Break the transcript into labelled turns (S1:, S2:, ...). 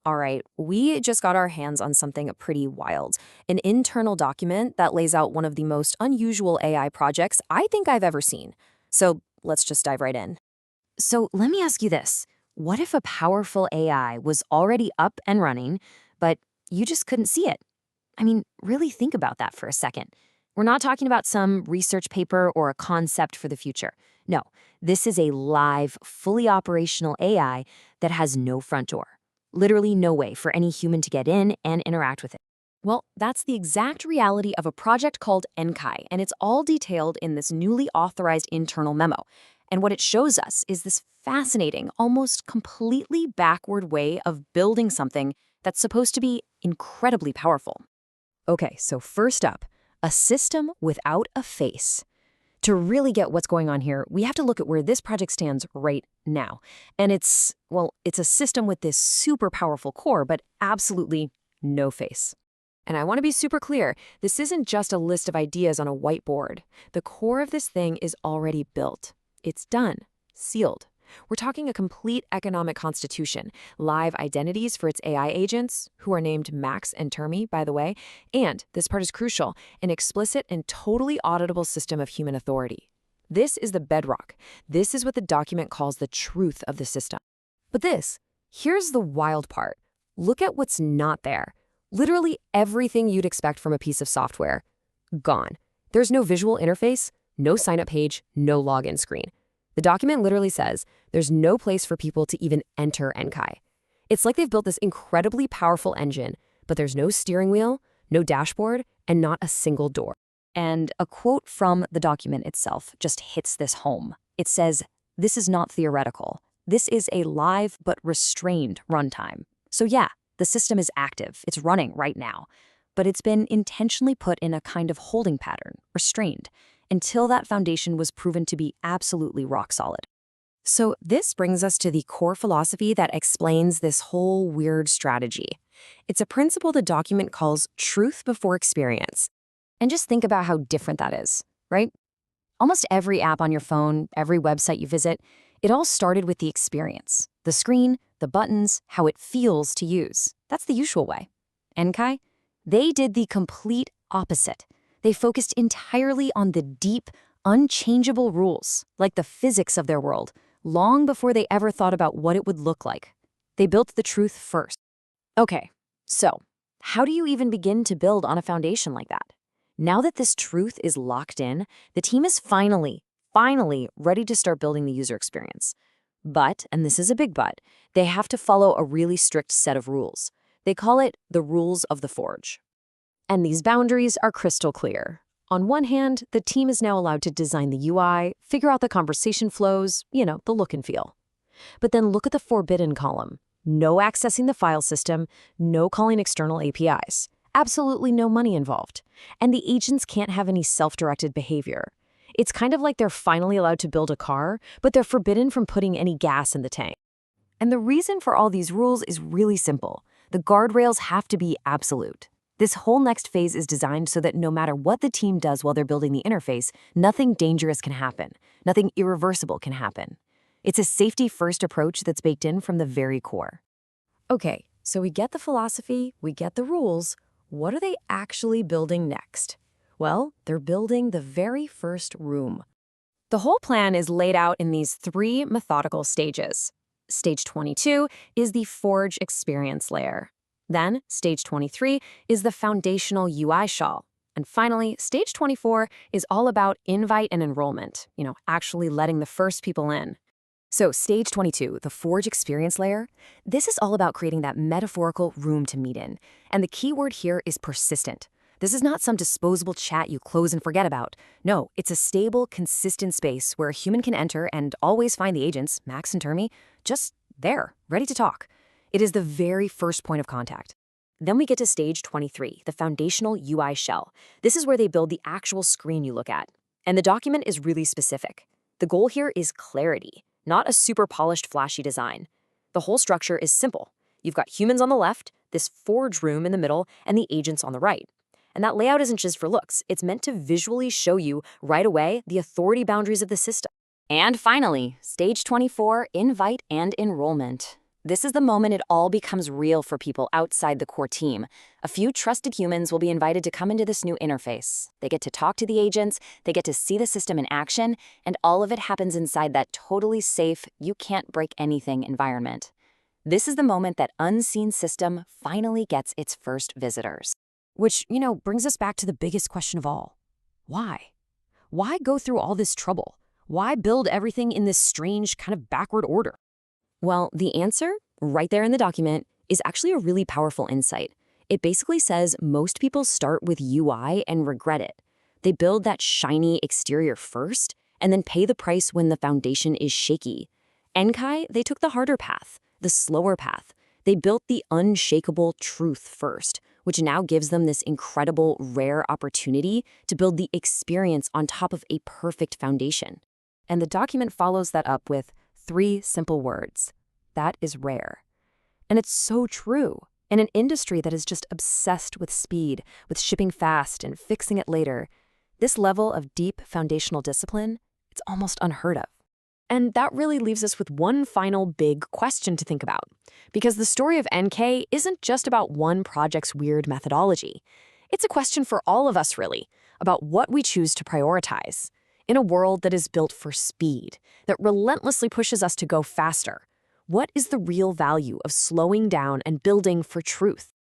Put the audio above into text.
S1: All right, we just got our hands on something pretty wild. An internal document that lays out one of the most unusual AI projects I think I've ever seen. So let's just dive right in. So let me ask you this. What if a powerful AI was already up and running, but you just couldn't see it? I mean, really think about that for a second. We're not talking about some research paper or a concept for the future. No, this is a live, fully operational AI that has no front door. Literally no way for any human to get in and interact with it. Well, that's the exact reality of a project called Enkai, and it's all detailed in this newly authorized internal memo. And what it shows us is this fascinating, almost completely backward way of building something that's supposed to be incredibly powerful. Okay, so first up, a system without a face. To really get what's going on here, we have to look at where this project stands right now. And it's a system with this super powerful core, but absolutely no face. And I want to be super clear, this isn't just a list of ideas on a whiteboard. The core of this thing is already built. It's done, sealed. We're talking a complete economic constitution, live identities for its AI agents, who are named Max and Termi, by the way, and, this part is crucial, an explicit and totally auditable system of human authority. This is the bedrock. This is what the document calls the truth of the system. But here's the wild part. Look at what's not there. Literally everything you'd expect from a piece of software. Gone. There's no visual interface, no sign-up page, no login screen. The document literally says there's no place for people to even enter Enkai. It's like they've built this incredibly powerful engine, but there's no steering wheel, no dashboard, and not a single door. And a quote from the document itself just hits this home. It says, "This is not theoretical. This is a live but restrained runtime." So yeah, the system is active. It's running right now. But it's been intentionally put in a kind of holding pattern, restrained, until that foundation was proven to be absolutely rock solid. So this brings us to the core philosophy that explains this whole weird strategy. It's a principle the document calls truth before experience. And just think about how different that is, right? Almost every app on your phone, every website you visit, it all started with the experience. The screen, the buttons, how it feels to use. That's the usual way. Enkai? They did the complete opposite. They focused entirely on the deep, unchangeable rules, like the physics of their world, long before they ever thought about what it would look like. They built the truth first. Okay, so how do you even begin to build on a foundation like that? Now that this truth is locked in, the team is finally ready to start building the user experience. But, and this is a big but, they have to follow a really strict set of rules. They call it the rules of the Forge. And these boundaries are crystal clear. On one hand, the team is now allowed to design the UI, figure out the conversation flows, the look and feel. But then look at the forbidden column. No accessing the file system, no calling external APIs. Absolutely no money involved. And the agents can't have any self-directed behavior. It's kind of like they're finally allowed to build a car, but they're forbidden from putting any gas in the tank. And the reason for all these rules is really simple. The guardrails have to be absolute. This whole next phase is designed so that no matter what the team does while they're building the interface, nothing dangerous can happen. Nothing irreversible can happen. It's a safety-first approach that's baked in from the very core. Okay, so we get the philosophy, we get the rules. What are they actually building next? Well, they're building the very first room. The whole plan is laid out in these 3 methodical stages. Stage 22 is the Forge experience layer. Then, stage 23 is the foundational UI shell. And finally, stage 24 is all about invite and enrollment, actually letting the first people in. So stage 22, the Forge experience layer, this is all about creating that metaphorical room to meet in. And the key word here is persistent. This is not some disposable chat you close and forget about. No, it's a stable, consistent space where a human can enter and always find the agents, Max and Termi, just there, ready to talk. It is the very first point of contact. Then we get to stage 23, the foundational UI shell. This is where they build the actual screen you look at. And the document is really specific. The goal here is clarity, not a super polished, flashy design. The whole structure is simple. You've got humans on the left, this Forge room in the middle, and the agents on the right. And that layout isn't just for looks. It's meant to visually show you right away the authority boundaries of the system. And finally, stage 24, invite and enrollment.
S2: This is the moment it all becomes real for people outside the core team. A few trusted humans will be invited to come into this new interface. They get to talk to the agents, they get to see the system in action, and all of it happens inside that totally safe, you can't break anything environment. This is the moment that unseen system finally gets its first visitors.
S1: Which, brings us back to the biggest question of all. Why? Why go through all this trouble? Why build everything in this strange, kind of backward order? Well, the answer, right there in the document, is actually a really powerful insight. It basically says most people start with UI and regret it. They build that shiny exterior first, and then pay the price when the foundation is shaky. Enkai, they took the harder path, the slower path. They built the unshakable truth first, which now gives them this incredible, rare opportunity to build the experience on top of a perfect foundation. And the document follows that up with 3 simple words. That is rare. And it's so true. In an industry that is just obsessed with speed, with shipping fast and fixing it later, this level of deep foundational discipline, it's almost unheard of. And that really leaves us with one final big question to think about. Because the story of NK isn't just about one project's weird methodology. It's a question for all of us, really, about what we choose to prioritize. In a world that is built for speed, that relentlessly pushes us to go faster, what is the real value of slowing down and building for truth?